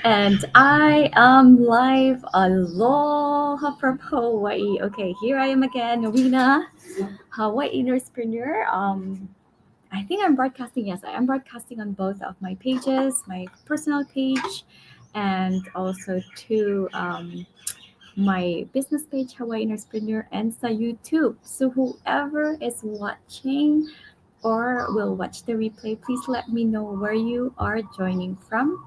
And I am live. Aloha from Hawaii. Okay, here I am again, Rina, Hawaii Nursepreneur. I think I'm broadcasting. Yes, I am broadcasting on both of my pages, my personal page, and also to my business page, Hawaii Nursepreneur, and sa YouTube. So whoever is watching or will watch the replay, please let me know where you are joining from.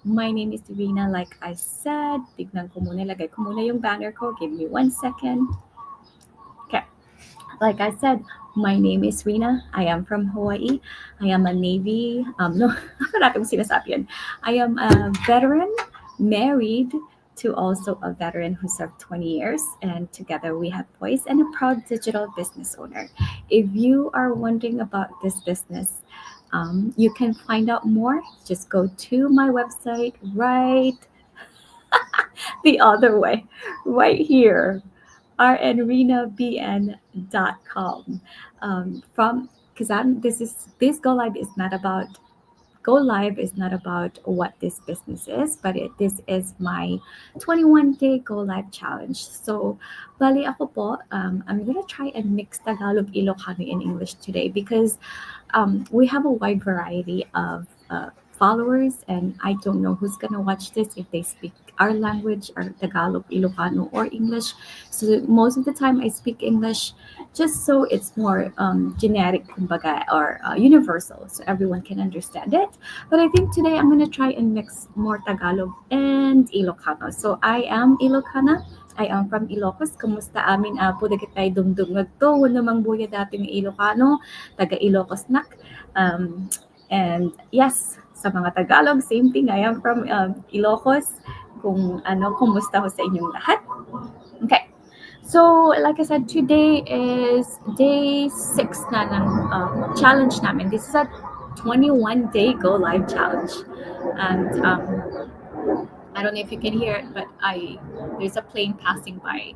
My name is Rina, like I said. Tignan ko muna, lagay ko muna yung banner ko. Give me 1 second. Okay. Like I said, my name is Rina. I am from Hawaii. I am a Navy, no, ako natin sinasabi yan. I am a veteran, married to also a veteran who served 20 years. And together we have boys and a proud digital business owner. If you are wondering about this business, you can find out more. Just go to my website right the other way, right here rnrenabn.com. From because I'm this go live is not about what this business is, but this is my 21-day go live challenge. So, bali ako po, I'm gonna try and mix Tagalog, Ilocano, in English today because we have a wide variety of followers, and I don't know who's gonna watch this if they speak our language, or Tagalog, Ilocano, or English. So most of the time, I speak English, just so it's more generic, kumbaga, or universal, so everyone can understand it. But I think today I'm gonna try and mix more Tagalog and Ilocano. So I am Ilocana. I am from Ilocos. Kumusta amin apo dagit tayo dumdum to. Wala namang buya dating Ilocano, taga Ilocos nak. And yes, sa mga Tagalog, same thing. I am from Ilocos. Kung ano, kumusta ho sa inyong lahat? Okay. So, like I said, today is day 6 na ng challenge namin. This is a 21-day go live challenge. And I don't know if you can hear it, but there's a plane passing by.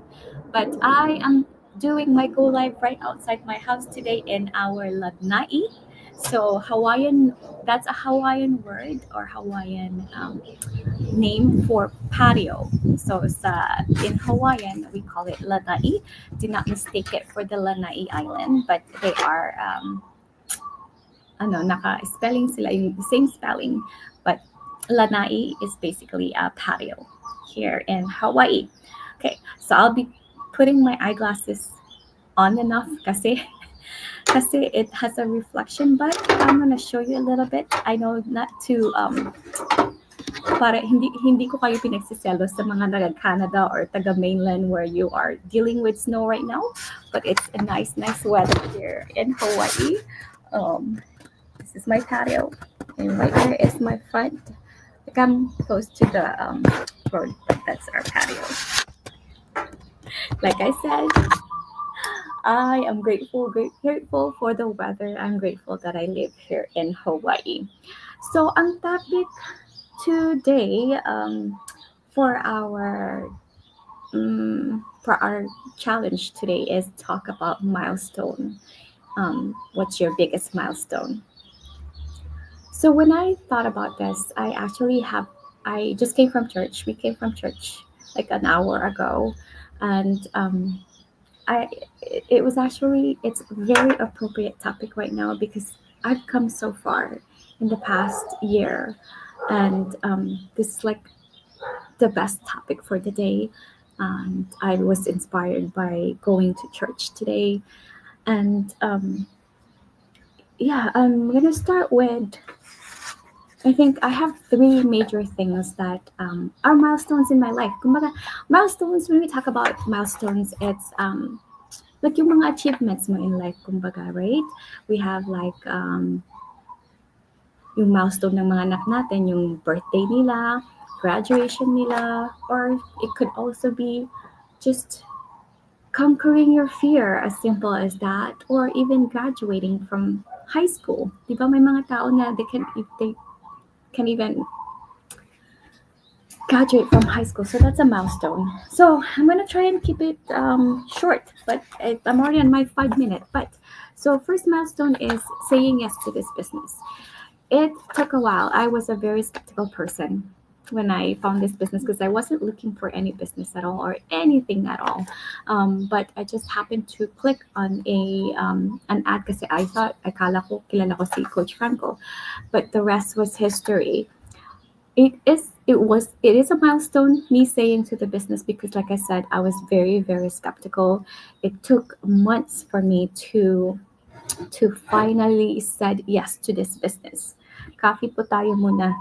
But I am doing my go live right outside my house today in our lanai. So Hawaiian, that's a Hawaiian word or Hawaiian name for patio. So in Hawaiian, we call it lanai. Do not mistake it for the Lanai Island, but they are naka-spelling sila yung same spelling, but lanai is basically a patio here in Hawaii. Okay, so I'll be putting my eyeglasses on and off kasi it has a reflection, but I'm gonna show you a little bit. I know not to para hindi ko kayo pinagsiselo sa mga taga Canada or taga mainland where you are dealing with snow right now, but it's a nice weather here in Hawaii. This is my patio, and right there is my front. Like I'm close to the road, but that's our patio. Like I said, I am grateful for the weather. I'm grateful that I live here in Hawaii. So, ang topic today for our challenge today is talk about milestone. What's your biggest milestone? So when I thought about this, I just came from church. We came from church like an hour ago, and I it was actually it's a very appropriate topic right now because I've come so far in the past year, and this is like the best topic for the day. And I was inspired by going to church today, and yeah, I'm gonna start with I think I have three major things that are milestones in my life. Kumbaga, milestones, when we talk about milestones, it's like yung mga achievements mo in life, kumbaga, right? We have like yung milestone ng mga anak natin, yung birthday nila, graduation nila, or it could also be just conquering your fear, as simple as that, or even graduating from high school. Di ba may mga tao na they can even graduate from high school. So that's a milestone. So I'm gonna try and keep it short, but I'm already on my 5 minute. But so first milestone is saying yes to this business. It took a while. I was a very skeptical person. when I found this business because I wasn't looking for any business at all or anything at all. But I just happened to click on an ad kasi I thought, akala ko kilala ko si Coach Franco. But the rest was history. It is a milestone, me saying to the business, because like I said, I was very, very skeptical. It took months for me to finally said yes to this business. Coffee po tayo muna.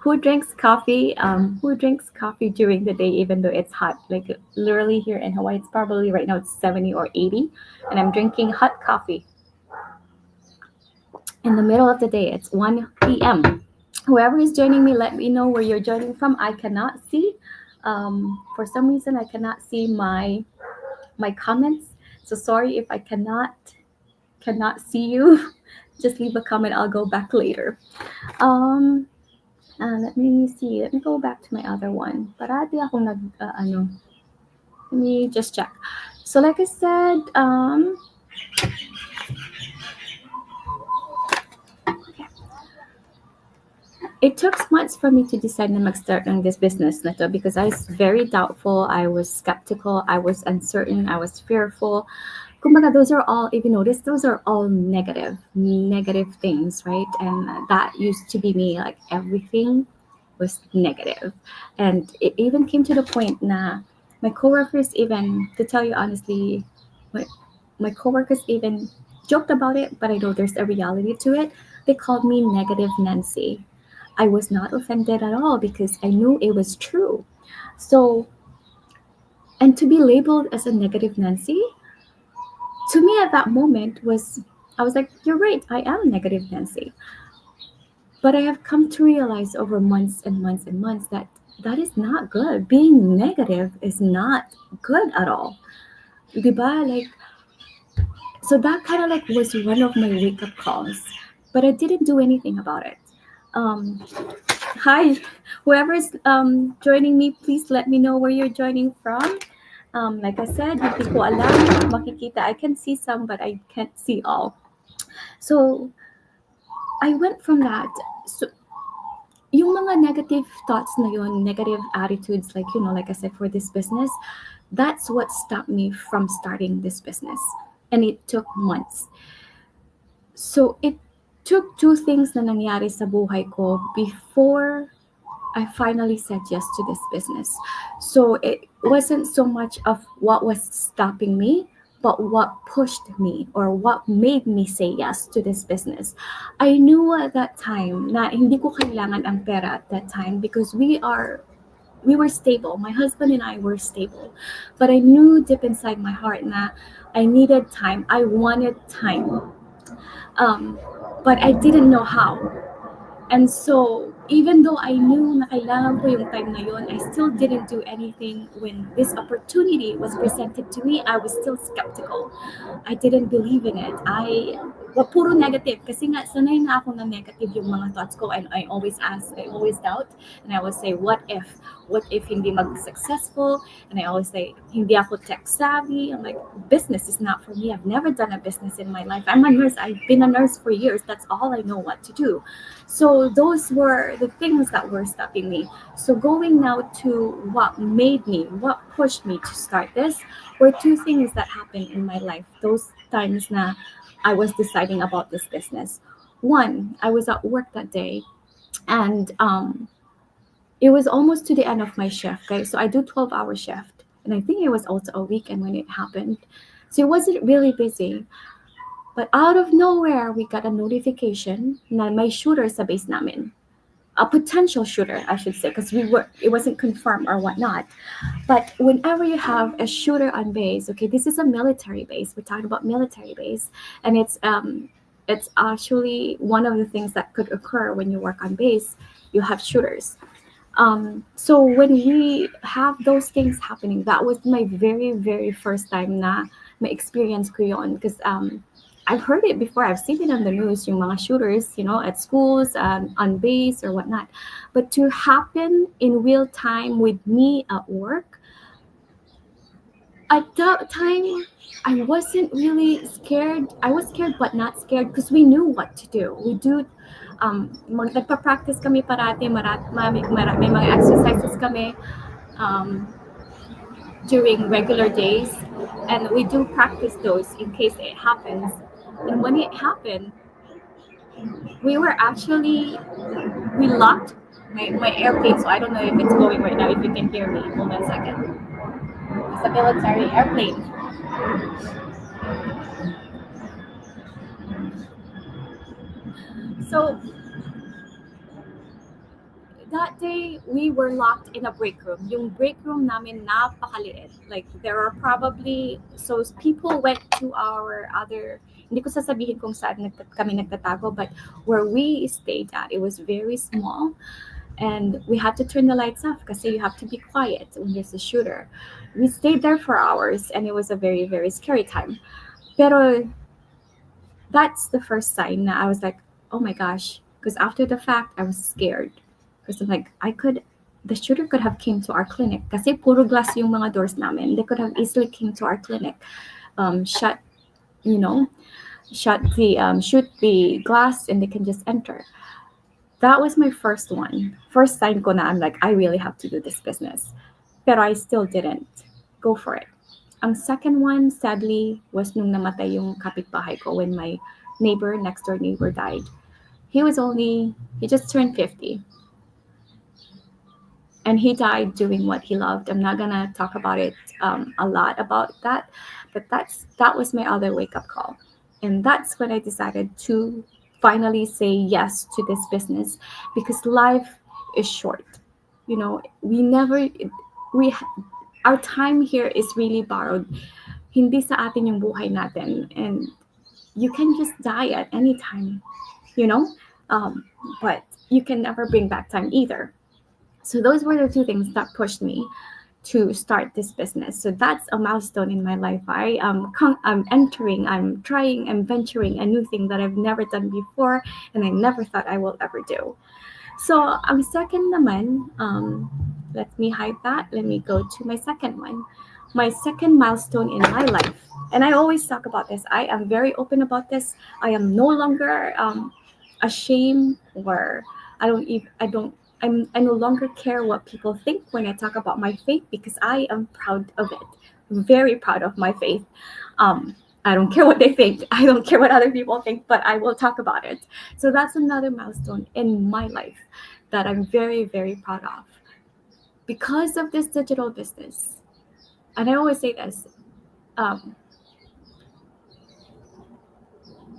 Who drinks coffee? Who drinks coffee during the day, even though it's hot? Like literally here in Hawaii, it's probably right now it's 70 or 80, and I'm drinking hot coffee in the middle of the day. It's 1 p.m. Whoever is joining me, let me know where you're joining from. I cannot see. For some reason, I cannot see my comments. So sorry if I cannot see you. Just leave a comment. I'll go back later. Um, let me see. Let me go back to my other one. Parati ako ano. Let me just check. So like I said, it took months for me to decide na mag-start ng this business na to because I was very doubtful, I was skeptical, I was uncertain, I was fearful. Kumbaga, those are all, if you notice, those are all negative things, right? And that used to be me, like everything was negative. And it even came to the point na my coworkers even, to tell you honestly, my, my coworkers even joked about it, but I know there's a reality to it. They called me Negative Nancy. I was not offended at all because I knew it was true. So, and to be labeled as a negative Nancy, to me at that moment I was like, you're right, I am negative Nancy. But I have come to realize over months and months and months that that is not good. Being negative is not good at all. Diba? Like, so that kind of like was one of my wake up calls, but I didn't do anything about it. Um, Hi, whoever's joining me, please let me know where you're joining from. Like I said, hindi ko alam, makikita. I can see some, but I can't see all. So I went from that. So yung mga negative thoughts na yun, negative attitudes, like, like I said, for this business, that's what stopped me from starting this business. And it took months. So it took two things na nangyari sa buhay ko before I finally said yes to this business. So it wasn't so much of what was stopping me, but what pushed me or what made me say yes to this business. I knew at that time na hindi ko kailangan ang pera at that time because we were stable. My husband and I were stable. But I knew deep inside my heart na I needed time. I wanted time. Um, but I didn't know how. And so, even though I knew na kailangan ko yung time na yun, I still didn't do anything when this opportunity was presented to me. I was still skeptical. I didn't believe in it. Puro negative. Kasi nga, sanay na ako na negative yung mga thoughts ko. And I always ask, I always doubt. And I always say, what if? What if hindi mag-successful? And I always say, hindi ako tech savvy. I'm like, business is not for me. I've never done a business in my life. I'm a nurse. I've been a nurse for years. That's all I know what to do. So those were the things that were stopping me. So going now to what pushed me to start this were two things that happened in my life. Those times na I was deciding about this business. One, I was at work that day, and it was almost to the end of my shift. Okay, so I do 12-hour shift, and I think it was also a weekend when it happened. So it wasn't really busy. But out of nowhere, we got a notification na may shooter sa base namin. A potential shooter, I should say, because it wasn't confirmed or whatnot. But whenever you have a shooter on base, okay, this is a military base. We're talking about military base, and it's actually one of the things that could occur when you work on base. You have shooters. So when we have those things happening, that was my very, very first time na may experience ko yun. Because I've heard it before. I've seen it on the news, yung mga shooters, at schools, on base or whatnot. But to happen in real time with me at work, at that time, I wasn't really scared. I was scared, but not scared because we knew what to do. Nagpa-practice kami parati, may mga exercises kami um, during regular days, and we do practice those in case it happens. And when it happened, we were actually we locked my airplane. So I don't know if it's going right now. If you can hear me, hold on a second. It's a military airplane. So that day we were locked in a break room. Yung break room namin napakaliit. Like there are probably so people went to our other, hindi ko sasabihin kung saan kami nagtatago, but where we stayed at, it was very small, and we had to turn the lights off because you have to be quiet when there's a shooter. We stayed there for hours, and it was a very very scary time. Pero that's the first sign that I was like, oh my gosh. Because after the fact, I was scared. Because I'm like, the shooter could have came to our clinic. Kasi puro glass yung mga doors namin. They could have easily came to our clinic. Shut, you know, shoot the glass, and they can just enter. That was my first one. First sign ko na I'm like, I really have to do this business. Pero I still didn't go for it. Ang second one, sadly, was nung namatay yung kapitbahay ko when my next door neighbor died. He just turned 50. And he died doing what he loved. I'm not gonna talk about it a lot about that, but that was my other wake up call. And that's when I decided to finally say yes to this business, because life is short. You know, we our time here is really borrowed. Hindi sa atin yung buhay natin, and you can just die at any time, you know. But you can never bring back time either. So those were the two things that pushed me to start this business. So that's a milestone in my life. I'm trying, I'm venturing a new thing that I've never done before, and I never thought I will ever do. So ang second naman, let me hide that. Let me go to my second one. My second milestone in my life, and I always talk about this. I am very open about this. I am no longer ashamed, or I no longer care what people think when I talk about my faith, because I am proud of it. Very proud of my faith. I don't care what they think. I don't care what other people think, but I will talk about it. So that's another milestone in my life that I'm very, very proud of. Because of this digital business, and I always say this,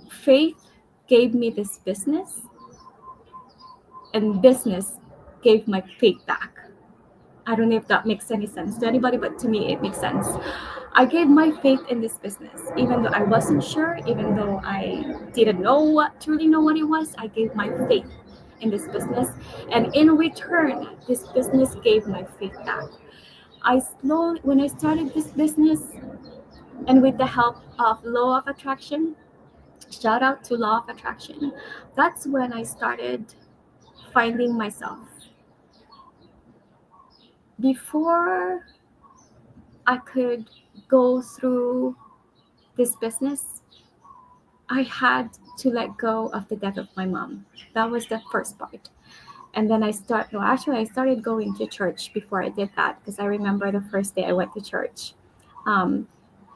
faith gave me this business, and business gave my faith back. I don't know if that makes any sense to anybody, but to me, it makes sense. I gave my faith in this business, even though I wasn't sure, even though I didn't truly know what it was. I gave my faith in this business, and in return, this business gave my faith back. When I started this business, and with the help of law of attraction, shout out to law of attraction, that's when I started finding myself. Before I could go through this business, I had to let go of the death of my mom. That was the first part. And then I started going to church before I did that, because I remember the first day I went to church. And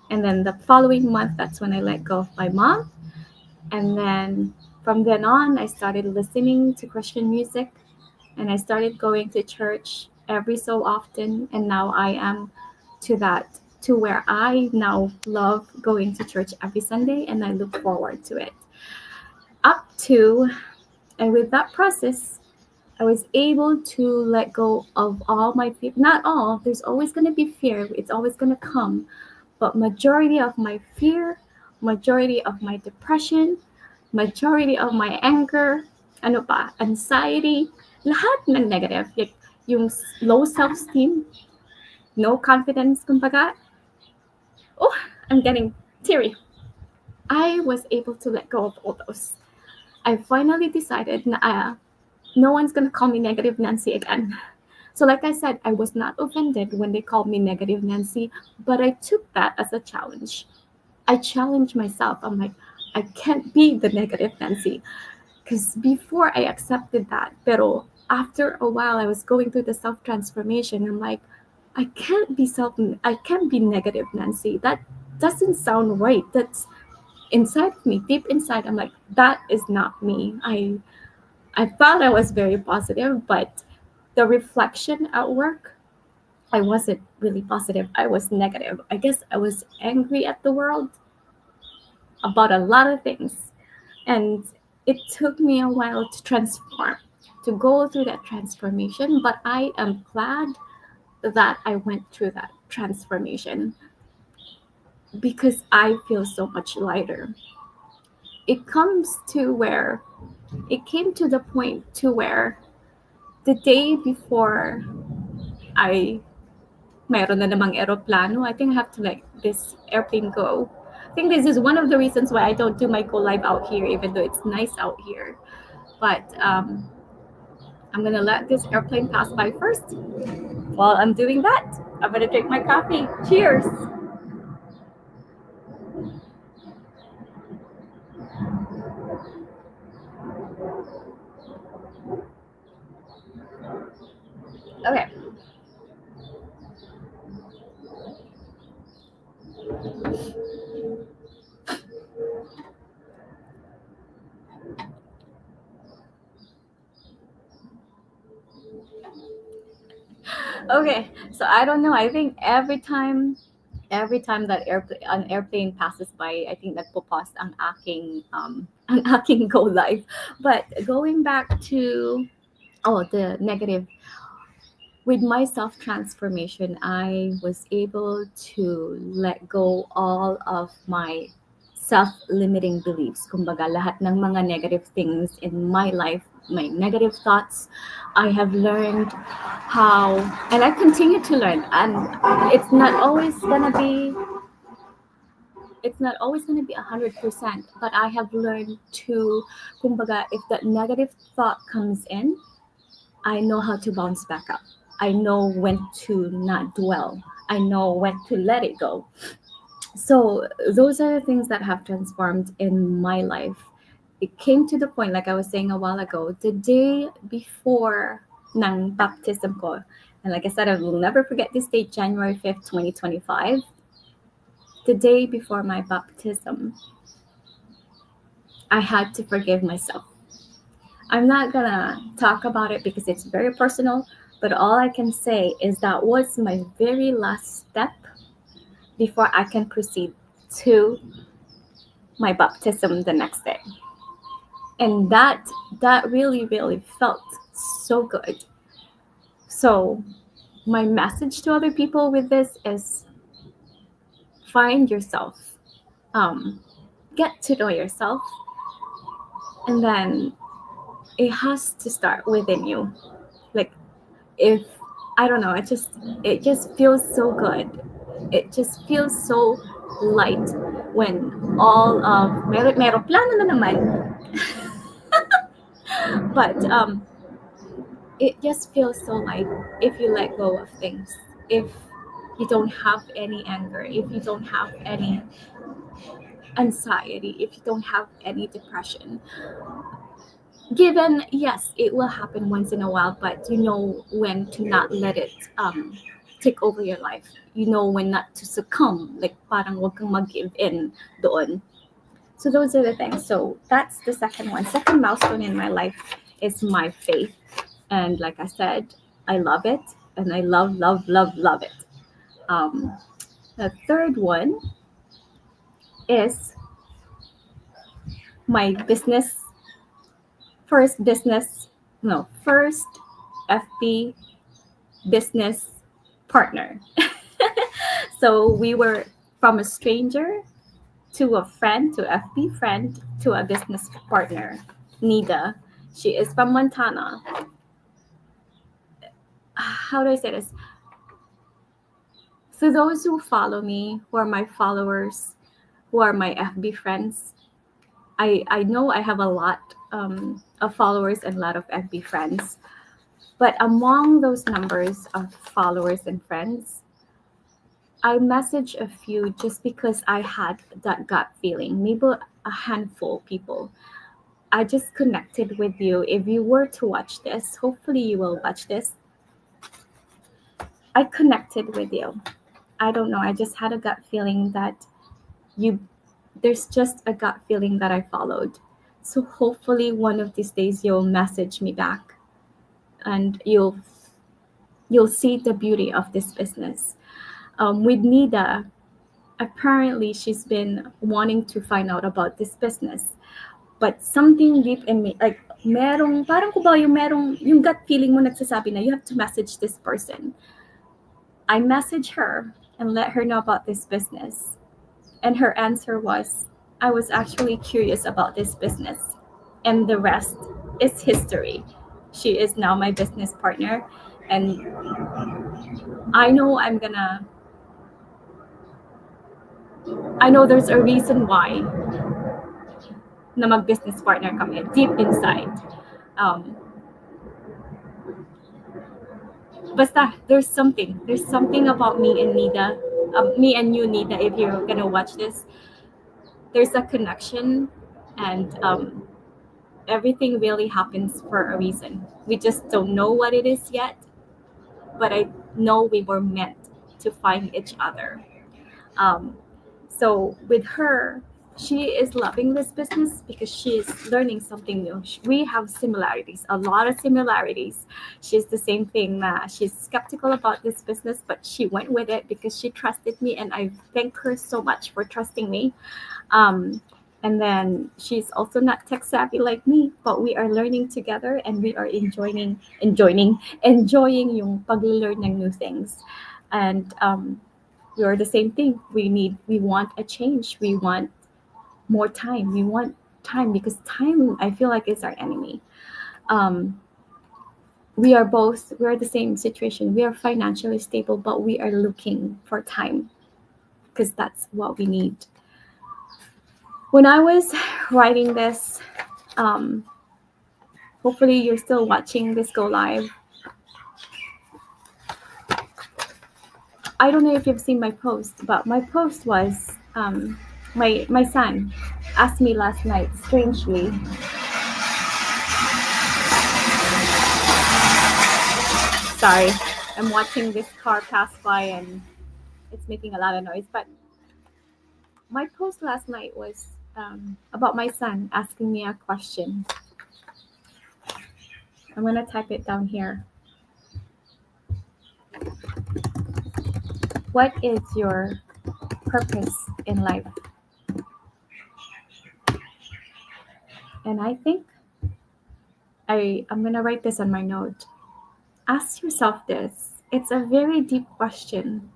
then the following month, that's when I let go of my mom. And then from then on, I started listening to Christian music, and I started going to church every so often. And now I am to where I now love going to church every Sunday, and I look forward to it. And with that process, I was able to let go of all my fear. Not all, there's always going to be fear. It's always going to come. But majority of my fear, majority of my depression, majority of my anger, anxiety, lahat ng negative. Like, yung low self-esteem, no confidence, kumbaga. Oh, I'm getting teary. I was able to let go of all those. I finally decided na no one's going to call me Negative Nancy again. So like I said, I was not offended when they called me Negative Nancy, but I took that as a challenge. I challenged myself. I'm like, I can't be the Negative Nancy. Because before I accepted that, pero after a while I was going through the self transformation. I'm like, I can't be negative, Nancy. That doesn't sound right. That's inside of me, deep inside. I'm like, that is not me. I thought I was very positive, but the reflection at work, I wasn't really positive. I was negative. I guess I was angry at the world about a lot of things. And it took me a while to transform, to go through that transformation. But I am glad that I went through that transformation because I feel so much lighter. It comes to where it came to the point to where the day before I mayroon na namang aeroplano, I think I have to let this airplane go. I think this is one of the reasons why I don't do my go live out here, even though it's nice out here. But I'm gonna let this airplane pass by first. While I'm doing that, I'm gonna drink my coffee. Cheers! Okay. Okay. So I don't know. I think every time that an airplane passes by, I think nagpo-pause ang aking ang aking go live. But going back to the negative, with my self transformation, I was able to let go all of my self limiting beliefs. Kumbaga, lahat ng mga negative things in my life, my negative thoughts, I have learned how, and I continue to learn. And it's not always gonna be, it's not always gonna be 100%. But I have learned to, kumbaga, if that negative thought comes in, I know how to bounce back up. I know when to not dwell. I know when to let it go. So those are the things that have transformed in my life. It came to the point, like I was saying a while ago, the day before ng baptism ko. And like I said, I will never forget this date, January 5th, 2025. The day before my baptism, I had to forgive myself. I'm not gonna talk about it because it's very personal, but all I can say is that was my very last step before I can proceed to my baptism the next day. And that really felt so good. So my message to other people with this is find yourself. Get to know yourself, and then it has to start within you. Like, if I don't know, it just feels so good. It just feels so light when all of meron plano na naman. But it just feels so light if you let go of things. If you don't have any anger, if you don't have any anxiety, if you don't have any depression. Given, yes, it will happen once in a while, but you know when to not let it take over your life. You know when not to succumb, like parang wag kang mag-give in doon. So those are the things. So that's the second one. Second milestone in my life is my faith. And like I said, I love it, and I love it. The third one is my first first FB business partner. So we were from a stranger to a friend, to FB friend, to a business partner, Nida. She is from Montana. How do I say this? So those who follow me, who are my followers, who are my FB friends, I know I have a lot of followers and a lot of FB friends. But among those numbers of followers and friends, I messaged a few just because I had that gut feeling, maybe a handful of people. I just connected with you. If you were to watch this, hopefully you will watch this. I connected with you. I don't know. I just had a gut feeling that you, there's just a gut feeling that I followed. So hopefully one of these days you'll message me back and you'll see the beauty of this business. With Nida, apparently she's been wanting to find out about this business. But something deep in me, like merong, parang ko ba yung merong, yung gut feeling mo nagsasabi na you have to message this person. I messaged her and let her know about this business. And her answer was, I was actually curious about this business. And the rest is history. She is now my business partner. And I know I know there's a reason why na mag-business partner kami deep inside. Um, Basta, there's something about me and Nida, me and you, Nida, if you're gonna watch this, there's a connection, and everything really happens for a reason. We just don't know what it is yet, but I know we were meant to find each other. Um, so with her, she is loving this business because she is learning something new. We have similarities, a lot of similarities. She's the same thing. She's skeptical about this business, but she went with it because she trusted me, and I thank her so much for trusting me. Um, and then she's also not tech savvy like me, but we are learning together, and we are enjoying yung pag-learn ng new things. And we are the same thing. We want a change. We want more time. We want time because time, I feel like, is our enemy. Um, we're the same situation. We are financially stable, but we are looking for time because that's what we need. When I was writing this, um, hopefully you're still watching this go live. I don't know if you've seen my post, but my post was my son asked me last night, strangely. Sorry, I'm watching this car pass by and it's making a lot of noise. But my post last night was about my son asking me a question. I'm going to type it down here. What is your purpose in life? And I think I'm going to write this on my note. Ask yourself this. It's a very deep question.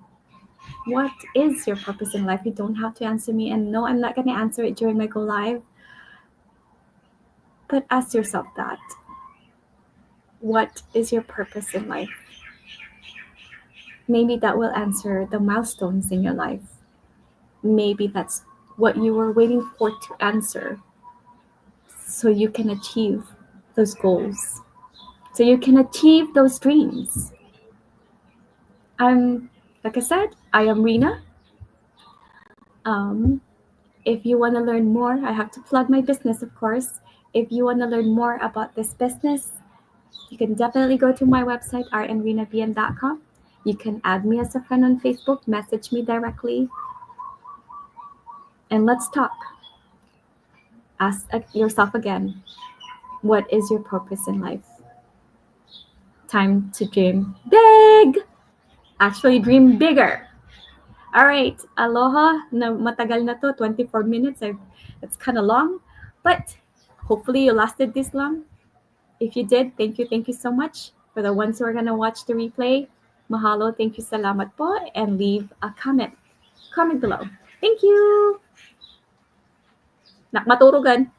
What is your purpose in life? You don't have to answer me. And no, I'm not going to answer it during my go live. But ask yourself that. What is your purpose in life? Maybe that will answer the milestones in your life. Maybe that's what you were waiting for to answer so you can achieve those goals, so you can achieve those dreams. Like I said, I am Rena. If you want to learn more, I have to plug my business, of course. If you want to learn more about this business, you can definitely go to my website, rnrenabn.com. You can add me as a friend on Facebook, message me directly, and let's talk. Ask yourself again, what is your purpose in life? Time to dream big! Actually, dream bigger. All right, aloha. Na matagal na to, 24 minutes. It's kind of long, but hopefully you lasted this long. If you did, thank you so much. For the ones who are going to watch the replay, mahalo, thank you, salamat po, and leave a comment below. Thank you! Nak maturugan.